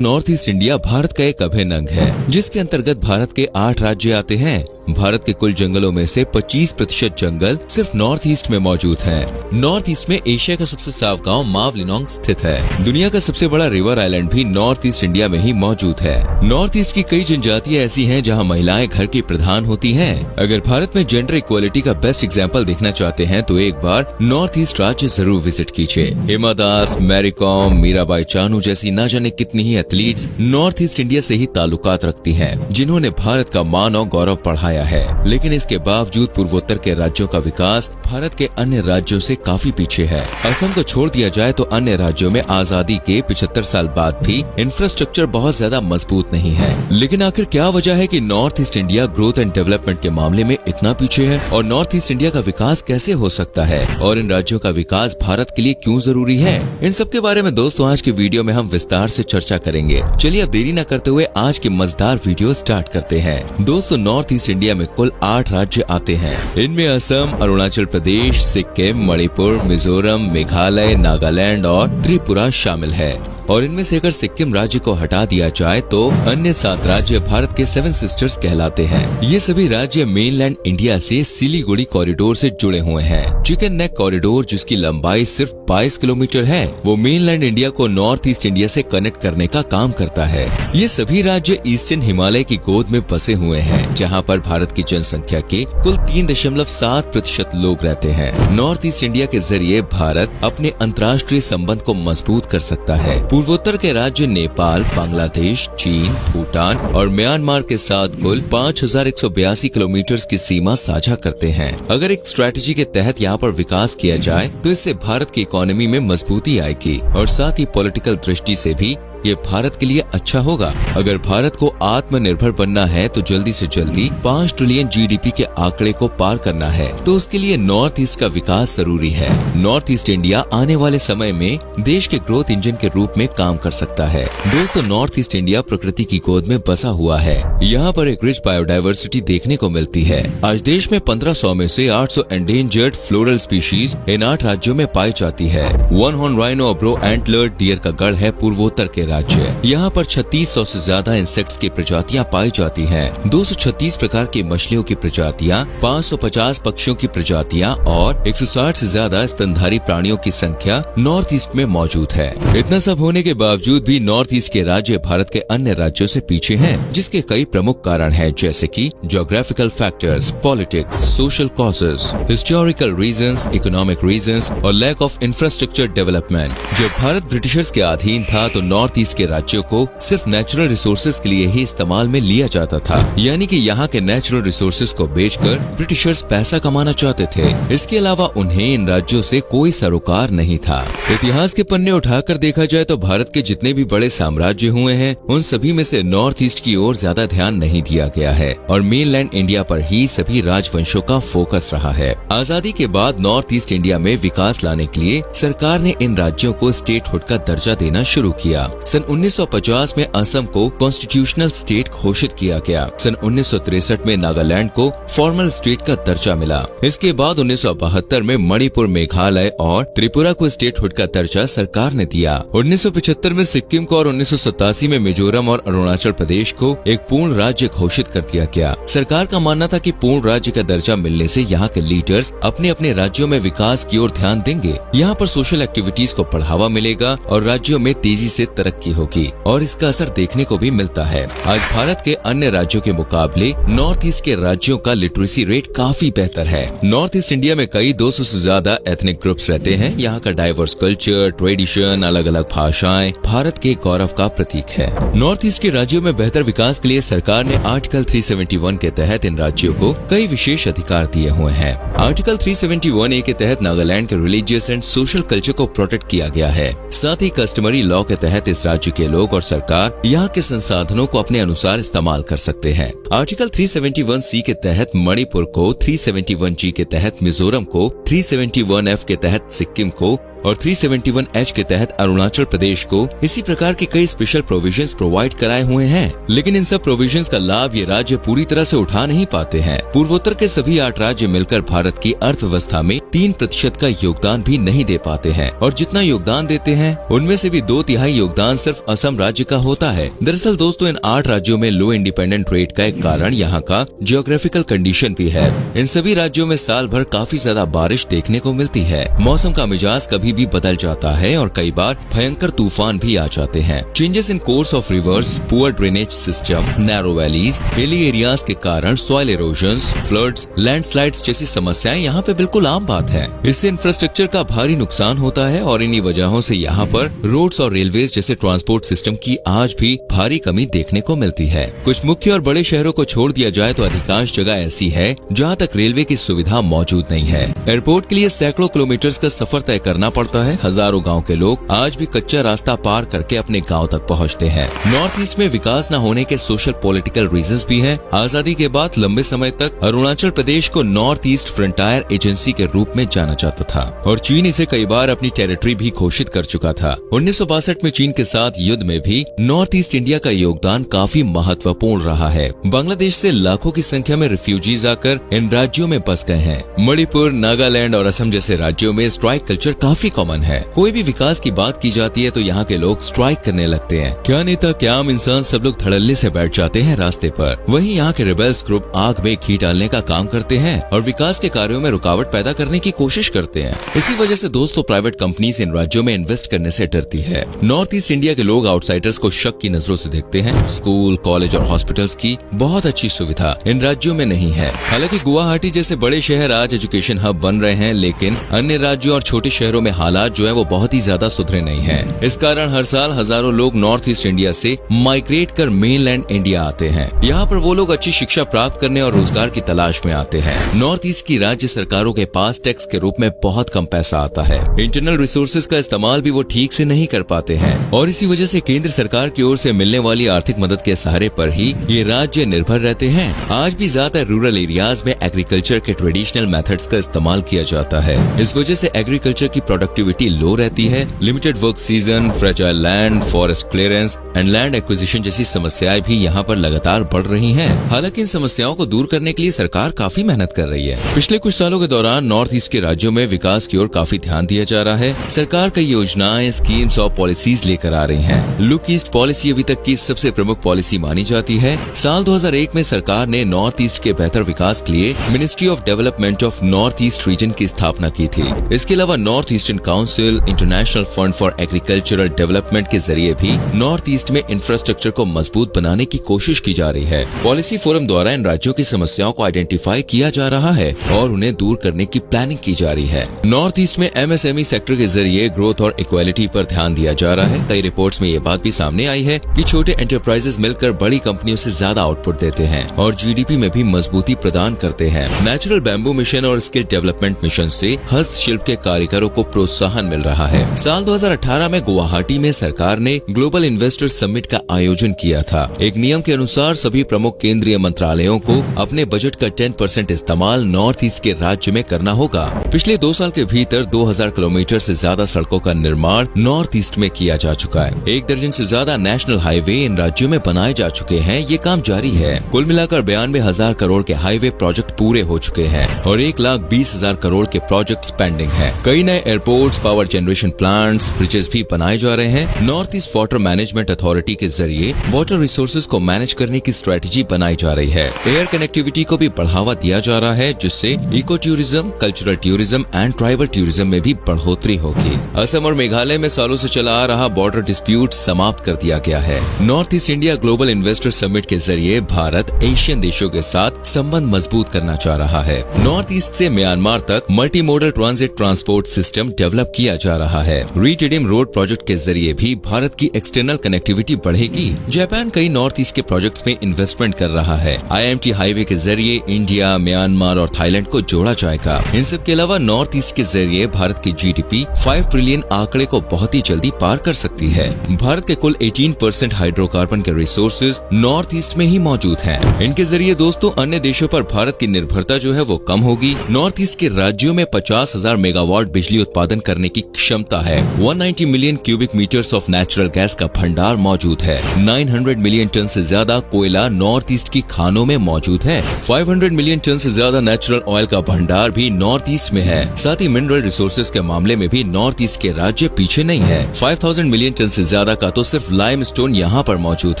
North east India Bharat का एक अभिन्न अंग है, जिसके अंतर्गत भारत के 8 राज्य आते हैं। भारत के कुल जंगलों में से 25% जंगल सिर्फ नॉर्थ ईस्ट में मौजूद हैं। नॉर्थ ईस्ट में एशिया का सबसे साफ गांव मावलिनोंग स्थित है। दुनिया का सबसे बड़ा रिवर आइलैंड भी नॉर्थ ईस्ट इंडिया में ही मौजूद है। नॉर्थ ईस्ट की कई जनजातियां ऐसी हैं जहां महिलाएं घर की प्रधान होती हैं। अगर भारत में जेंडर इक्वालिटी का बेस्ट एग्जाम्पल देखना चाहते हैं तो एक बार नॉर्थ ईस्ट राज्य जरूर विजिट कीजिए। हिमा दास, मैरी कॉम, मीराबाई चानू जैसी न जाने कितनी ही एथलीट्स नॉर्थ ईस्ट इंडिया से ही ताल्लुकात रखती हैं, जिन्होंने भारत का मान और गौरव बढ़ाया है। लेकिन इसके बावजूद पूर्वोत्तर के राज्यों का विकास भारत के अन्य राज्यों से काफी पीछे है। असम को छोड़ दिया जाए तो अन्य राज्यों में आजादी के 75 साल बाद भी इंफ्रास्ट्रक्चर बहुत ज्यादा मजबूत नहीं है। लेकिन आखिर क्या वजह है कि north east India growth and development के मामले में इतना पीछे है, और नॉर्थ ईस्ट इंडिया का विकास कैसे हो सकता है, और इन राज्यों का विकास भारत के लिए क्यों जरूरी है? इन सब के बारे में दोस्तों आज की वीडियो में हम विस्तार से चर्चा करेंगे। चलिए अब देरी न करते हुए आज की मजेदार वीडियो स्टार्ट करते हैं। दोस्तों नॉर्थ ईस्ट इंडिया में कुल 8 राज्य आते हैं। इनमें असम, अरुणाचल प्रदेश, सिक्किम, मणिपुर, मिजोरम, मेघालय, नागालैंड और त्रिपुरा शामिल है। और इनमें से अगर सिक्किम राज्य को हटा दिया जाए तो अन्य 7 राज्य भारत के 7 सिस्टर्स कहलाते हैं। ये सभी राज्य मेनलैंड इंडिया से सिलीगुड़ी कॉरिडोर से जुड़े हुए हैं। चिकन नेक कॉरिडोर, जिसकी लंबाई सिर्फ 22 किलोमीटर है, वो मेनलैंड इंडिया को नॉर्थ ईस्ट इंडिया से कनेक्ट करने का काम करता है। ये सभी राज्य ईस्टर्न हिमालय की गोद में बसे हुए हैं, जहाँ पर भारत की जनसंख्या के कुल 3.7% लोग रहते हैं। नॉर्थ ईस्ट इंडिया के जरिए भारत अपने अंतर्राष्ट्रीय संबंध को मजबूत कर सकता है। पूर्वोत्तर के राज्य नेपाल, बांग्लादेश, चीन, भूटान और म्यांमार के साथ कुल 5182 किलोमीटर की सीमा साझा करते हैं। अगर एक स्ट्रैटेजी के तहत यहाँ पर विकास किया जाए तो इससे भारत की इकोनॉमी में मजबूती आएगी, और साथ ही पॉलिटिकल दृष्टि से भी ये भारत के लिए अच्छा होगा। अगर भारत को आत्मनिर्भर बनना है तो जल्दी से जल्दी 5 ट्रिलियन जीडीपी के आंकड़े को पार करना है, तो उसके लिए नॉर्थ ईस्ट का विकास जरूरी है। नॉर्थ ईस्ट इंडिया आने वाले समय में देश के ग्रोथ इंजन के रूप में काम कर सकता है। दोस्तों नॉर्थ ईस्ट इंडिया प्रकृति की गोद में बसा हुआ है। यहाँ पर एक रिच बायोडाइवर्सिटी देखने को मिलती है। आज देश में 1500 में से 800 एंडेंजर्ड फ्लोरल स्पीशीज इन 8 राज्यों में पाई जाती है। One horn rhino brow antlered deer का गढ़ है पूर्वोत्तर के राज्य। यहाँ पर 3600 से ज्यादा इंसेक्ट्स की प्रजातियाँ पाई जाती हैं। 236 प्रकार की मछलियों की प्रजातियाँ, 550 पक्षियों की प्रजातियाँ और 160 से ज्यादा स्तनधारी प्राणियों की संख्या नॉर्थ ईस्ट में मौजूद है। इतना सब होने के बावजूद भी नॉर्थ ईस्ट के राज्य भारत के अन्य राज्यों से पीछे हैं, जिसके कई प्रमुख कारण हैं, जैसे कि geographical factors, politics, social causes, historical reasons, economic reasons और लैक ऑफ इंफ्रास्ट्रक्चर डेवलपमेंट। जब भारत ब्रिटिशर्स के अधीन था तो नॉर्थ ईस्ट के राज्यों को सिर्फ नेचुरल रिसोर्सेज के लिए ही इस्तेमाल में लिया जाता था, यानी कि यहाँ के नेचुरल रिसोर्सेज को बेचकर ब्रिटिशर्स पैसा कमाना चाहते थे। इसके अलावा उन्हें इन राज्यों से कोई सरोकार नहीं था। इतिहास के पन्ने उठाकर देखा जाए तो भारत के जितने भी बड़े साम्राज्य हुए हैं, उन सभी में से नॉर्थ ईस्ट की ओर ज्यादा ध्यान नहीं दिया गया है, और मेनलैंड इंडिया पर ही सभी राजवंशों का फोकस रहा है। आजादी के बाद नॉर्थ ईस्ट इंडिया में विकास लाने के लिए सरकार ने इन राज्यों को स्टेटहुड का दर्जा देना शुरू किया। सन 1950 में असम को कॉन्स्टिट्यूशनल स्टेट घोषित किया गया। सन 1963 में नागालैंड को फॉर्मल स्टेट का दर्जा मिला। इसके बाद 1972 में मणिपुर, मेघालय और त्रिपुरा को स्टेटहुड का दर्जा सरकार ने दिया। 1975 में सिक्किम को और 1987 में मिजोरम और अरुणाचल प्रदेश को एक पूर्ण राज्य घोषित कर दिया गया। सरकार का मानना था कि पूर्ण राज्य का दर्जा मिलने से यहाँ के लीडर्स अपने अपने राज्यों में विकास की ओर ध्यान देंगे। यहाँ पर सोशल एक्टिविटीज को बढ़ावा मिलेगा और राज्यों में तेजी से तरक्की होगी, और इसका असर देखने को भी मिलता है। आज भारत के अन्य राज्यों के मुकाबले नॉर्थ ईस्ट के राज्यों का लिटरेसी रेट काफी बेहतर है। नॉर्थ ईस्ट इंडिया में कई 200 से ज्यादा एथनिक ग्रुप्स रहते हैं। यहाँ का डाइवर्स कल्चर, ट्रेडिशन, अलग अलग भाषाएं भारत के गौरव का प्रतीक है। नॉर्थ ईस्ट के राज्यों में बेहतर विकास के लिए सरकार ने आर्टिकल 371 के तहत इन राज्यों को कई विशेष अधिकार दिए हुए हैं। आर्टिकल 371A के तहत नागालैंड के रिलीजियस एंड सोशल कल्चर को प्रोटेक्ट किया गया है। साथ ही कस्टमरी लॉ के तहत इस राज्य के लोग और सरकार यहाँ के संसाधनों को अपने अनुसार इस्तेमाल कर सकते हैं। आर्टिकल 371C के तहत मणिपुर को, 371G के तहत मिजोरम को, 371F के तहत सिक्किम को और 371H के तहत अरुणाचल प्रदेश को इसी प्रकार के कई स्पेशल प्रोविजंस प्रोवाइड कराए हुए हैं। लेकिन इन सब प्रोविजंस का लाभ ये राज्य पूरी तरह से उठा नहीं पाते हैं। पूर्वोत्तर के सभी 8 राज्य मिलकर भारत की अर्थव्यवस्था में 3% का योगदान भी नहीं दे पाते हैं और जितना योगदान देते हैं उनमें से भी 2/3 योगदान सिर्फ असम राज्य का होता है। दरअसल दोस्तों, इन 8 राज्यों में लो इंडिपेंडेंट रेट का एक कारण यहाँ का जियोग्राफिकल कंडीशन भी है। इन सभी राज्यों में साल भर काफी ज्यादा बारिश देखने को मिलती है। मौसम का मिजाज कभी भी बदल जाता है और कई बार भयंकर तूफान भी आ जाते हैं। Changes in course of reverse, poor drainage system, narrow valleys, hilly areas के कारण सॉइल इरोजन्स, फ्लड्स, लैंडस्लाइड्स जैसी समस्याएं यहाँ पे बिल्कुल आम बात है। इससे इंफ्रास्ट्रक्चर का भारी नुकसान होता है और इन्हीं वजहों से यहाँ पर रोड्स और रेलवेज जैसे ट्रांसपोर्ट सिस्टम की आज भी भारी कमी देखने को मिलती है। कुछ मुख्य और बड़े शहरों को छोड़ दिया जाए तो अधिकांश जगह ऐसी है जहाँ तक रेलवे की सुविधा मौजूद नहीं है। एयरपोर्ट के लिए सैकड़ों किलोमीटर्स का सफर तय करना पड़ता है। हजारों गाँव के लोग आज भी कच्चा रास्ता पार करके अपने गाँव तक पहुँचते हैं। नॉर्थ ईस्ट में विकास न होने के सोशल पॉलिटिकल रीजंस भी हैं। आजादी के बाद लंबे समय तक अरुणाचल प्रदेश को नॉर्थ ईस्ट फ्रंटायर एजेंसी के रूप में जाना जाता था और चीन इसे कई बार अपनी टेरिटरी भी घोषित कर चुका था। 1962 में चीन के साथ युद्ध में भी नॉर्थ ईस्ट इंडिया का योगदान काफी महत्वपूर्ण रहा है। बांग्लादेश से लाखों की संख्या में रिफ्यूजीज आकर इन राज्यों में बस गए हैं। मणिपुर, नागालैंड और असम जैसे राज्यों में स्ट्राइक कल्चर काफी कॉमन है। कोई भी विकास की बात की जाती है तो यहाँ के लोग स्ट्राइक करने लगते हैं। क्या नेता, क्या आम इंसान, सब लोग धड़ल्ले से बैठ जाते हैं रास्ते पर। वहीं यहाँ के रिबेल्स ग्रुप आग में घी डालने का काम करते हैं और विकास के कार्यों में रुकावट पैदा करने की कोशिश करते हैं। इसी वजह से दोस्तों, प्राइवेट कंपनीज इन राज्यों में इन्वेस्ट करने से डरती है। नॉर्थ ईस्ट इंडिया के लोग आउटसाइडर्स को शक की नजरों से देखते हैं। स्कूल, कॉलेज और हॉस्पिटल्स की बहुत अच्छी सुविधा इन राज्यों में नहीं है। हालांकि गुवाहाटी जैसे बड़े शहर आज एजुकेशन हब बन रहे हैं, लेकिन अन्य राज्यों और छोटे शहरों में हालात जो है वो बहुत ही ज्यादा सुधरे नहीं है। इस कारण हर साल हजारों लोग नॉर्थ ईस्ट इंडिया से माइग्रेट कर मेनलैंड इंडिया आते हैं। यहाँ पर वो लोग अच्छी शिक्षा प्राप्त करने और रोजगार की तलाश में आते हैं। नॉर्थ ईस्ट की राज्य सरकारों के पास टैक्स के रूप में बहुत कम पैसा आता है। इंटरनल रिसोर्सेज का इस्तेमाल भी वो ठीक से नहीं कर पाते हैं और इसी वजह से केंद्र सरकार की ओर से मिलने वाली आर्थिक मदद के सहारे पर ही ये राज्य निर्भर रहते हैं। आज भी ज्यादा रूरल एरियाज में एग्रीकल्चर के ट्रेडिशनल मेथड्स का इस्तेमाल किया जाता है। इस वजह से एग्रीकल्चर की प्रोडक्टिविटी लो रहती है। Limited work season, fragile land, forest clearance and land acquisition जैसी समस्याएं भी यहाँ पर लगातार बढ़ रही हैं। हालांकि इन समस्याओं को दूर करने के लिए सरकार काफी मेहनत कर रही है। पिछले कुछ सालों के दौरान नॉर्थ ईस्ट के राज्यों में विकास की ओर काफी ध्यान दिया जा रहा है। सरकार कई योजनाएं, स्कीम्स और पॉलिसीज लेकर आ रही है। लुक ईस्ट पॉलिसी अभी तक की सबसे प्रमुख पॉलिसी मानी जाती है। साल 2001 में सरकार ने नॉर्थ ईस्ट के बेहतर विकास के लिए ministry of development of north east region की स्थापना की थी। इसके अलावा north eastern council, international fund for agricultural development के जरिए भी नॉर्थ ईस्ट में इंफ्रास्ट्रक्चर को मजबूत बनाने की कोशिश की जा रही है। पॉलिसी फोरम द्वारा इन राज्यों की समस्याओं को आइडेंटिफाई किया जा रहा है और उन्हें दूर करने की प्लानिंग की जा रही है। नॉर्थ ईस्ट में MSME सेक्टर के जरिए ग्रोथ और इक्वालिटी पर ध्यान दिया जा रहा है। कई रिपोर्ट्स में ये बात भी सामने आई है कि छोटे एंटरप्राइजेस मिलकर बड़ी कंपनियों से ज्यादा आउटपुट देते हैं और GDP में भी मजबूती प्रदान करते हैं। नेचुरल बैम्बू मिशन और स्किल डेवलपमेंट मिशन से हस्तशिल्प के कारीगरों को प्रोत्साहन मिल रहा है। साल 2018 में गुवाहाटी में सरकार ने ग्लोबल इन्वेस्टर समिट का आयोजन किया था। एक नियम के अनुसार सभी प्रमुख केंद्रीय मंत्रालयों को अपने बजट का 10% इस्तेमाल नॉर्थ ईस्ट के राज्य में करना होगा। पिछले 2 साल के भीतर 2000 किलोमीटर से ज्यादा सड़कों का निर्माण नॉर्थ ईस्ट में किया जा चुका है। 1 दर्जन से ज्यादा नेशनल हाईवे इन राज्यों में बनाए जा चुके हैं। ये काम जारी है। कुल मिलाकर 92,000 करोड़ के हाईवे प्रोजेक्ट पूरे हो चुके हैं और 1,20,000 करोड़ के प्रोजेक्ट पेंडिंग है। कई नए airports, power generation plants, bridges भी बनाए जा रहे हैं। North east water management authority के जरिए वाटर रिसोर्सेज को मैनेज करने की स्ट्रेटेजी बनाई जा रही है। एयर कनेक्टिविटी को भी बढ़ावा दिया जा रहा है, जिससे eco tourism, cultural tourism and tribal tourism में भी बढ़ोतरी होगी। असम और मेघालय में सालों से चला आ रहा बॉर्डर डिस्प्यूट समाप्त कर दिया गया है। North east India global investor summit के जरिए भारत एशियन देशों के साथ संबंध मजबूत करना चाह रहा है। नॉर्थ ईस्ट से म्यांमार तक multi modal transit transport system develop किया जा रहा है। रीटेडिम रोड प्रोजेक्ट के जरिए भी भारत की एक्सटर्नल कनेक्टिविटी बढ़ेगी। जापान कई नॉर्थ ईस्ट के प्रोजेक्ट्स में इन्वेस्टमेंट कर रहा है। IMT हाईवे के जरिए इंडिया, म्यांमार और थाईलैंड को जोड़ा जाएगा। इन सब के अलावा नॉर्थ ईस्ट के जरिए भारत की GDP 5 ट्रिलियन आंकड़े को बहुत ही जल्दी पार कर सकती है। भारत के कुल 18% हाइड्रोकार्बन के रिसोर्सेज नॉर्थ ईस्ट में ही मौजूद हैं। इनके जरिए दोस्तों अन्य देशों पर भारत की निर्भरता जो है वो कम होगी। नॉर्थ ईस्ट के राज्यों में 50,000 मेगावाट बिजली उत्पादन करने की क्षमता है। 190 million cubic metres of natural gas का भंडार मौजूद है। 900 मिलियन टन से ज्यादा कोयला नॉर्थ ईस्ट की खानों में मौजूद है। 500 मिलियन टन से ज्यादा नेचुरल ऑयल का भंडार भी नॉर्थ ईस्ट में है। साथ ही मिनरल रिसोर्सेज के मामले में भी नॉर्थ ईस्ट के राज्य पीछे नहीं है। 5000 मिलियन टन से ज्यादा का तो सिर्फ लाइमस्टोन यहाँ पर मौजूद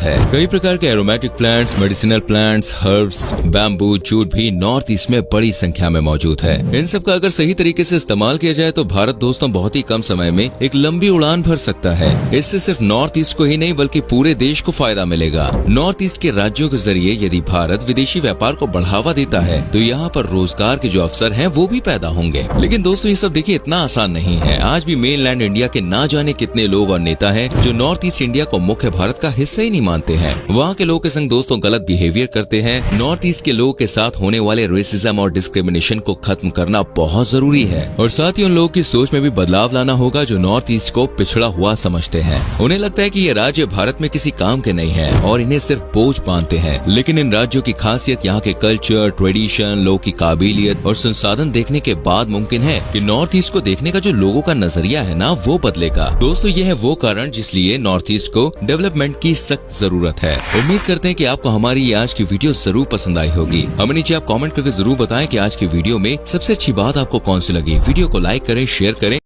है। कई प्रकार के aromatic plants, medicinal plants, herbs, bamboo, jute भी नॉर्थ ईस्ट में बड़ी संख्या में मौजूद है। इन सब का अगर सही तरीके से इस्तेमाल किया जाए तो भारत दोस्तों बहुत ही कम समय में एक लंबी उड़ान भर सकता है। इससे सिर्फ नॉर्थ ईस्ट को ही नहीं बल्कि पूरे देश को फायदा मिलेगा। नॉर्थ ईस्ट के राज्यों के जरिए यदि भारत विदेशी व्यापार को बढ़ावा देता है तो यहाँ पर रोजगार के जो अवसर हैं वो भी पैदा होंगे। लेकिन दोस्तों ये सब देखिए इतना आसान नहीं है। आज भी मेनलैंड इंडिया के ना जाने कितने लोग और नेता हैं जो नॉर्थ ईस्ट इंडिया को मुख्य भारत का हिस्सा ही नहीं मानते हैं। वहाँ के लोगों के संग दोस्तों गलत बिहेवियर करते हैं। नॉर्थ ईस्ट के लोगों के साथ होने वाले रेसिज्म और डिस्क्रिमिनेशन को खत्म करना बहुत जरूरी है और साथ ही उन लोगों की सोच में भी बदलाव लाना होगा जो नॉर्थ ईस्ट को पिछड़ा हुआ समझते हैं। उन्हें लगता है कि ये राज्य भारत में किसी काम के नहीं है और इन्हें सिर्फ बोझ मानते हैं। लेकिन इन राज्यों की खासियत यहाँ के कल्चर, ट्रेडिशन, लोगों की काबिलियत और संसाधन देखने के बाद मुमकिन है कि नॉर्थ ईस्ट को देखने का जो लोगों का नजरिया है ना वो बदलेगा। दोस्तों ये है वो कारण जिसलिए नॉर्थ ईस्ट को डेवलपमेंट की सख्त जरूरत है। उम्मीद करते हैं कि आपको हमारी ये आज की वीडियो जरूर पसंद आई होगी। हमें नीचे आप कमेंट करके जरूर बताएं कि आज की वीडियो में सबसे अच्छी बात आपको कौन सी लगी। वीडियो को लाइक करें, शेयर करें।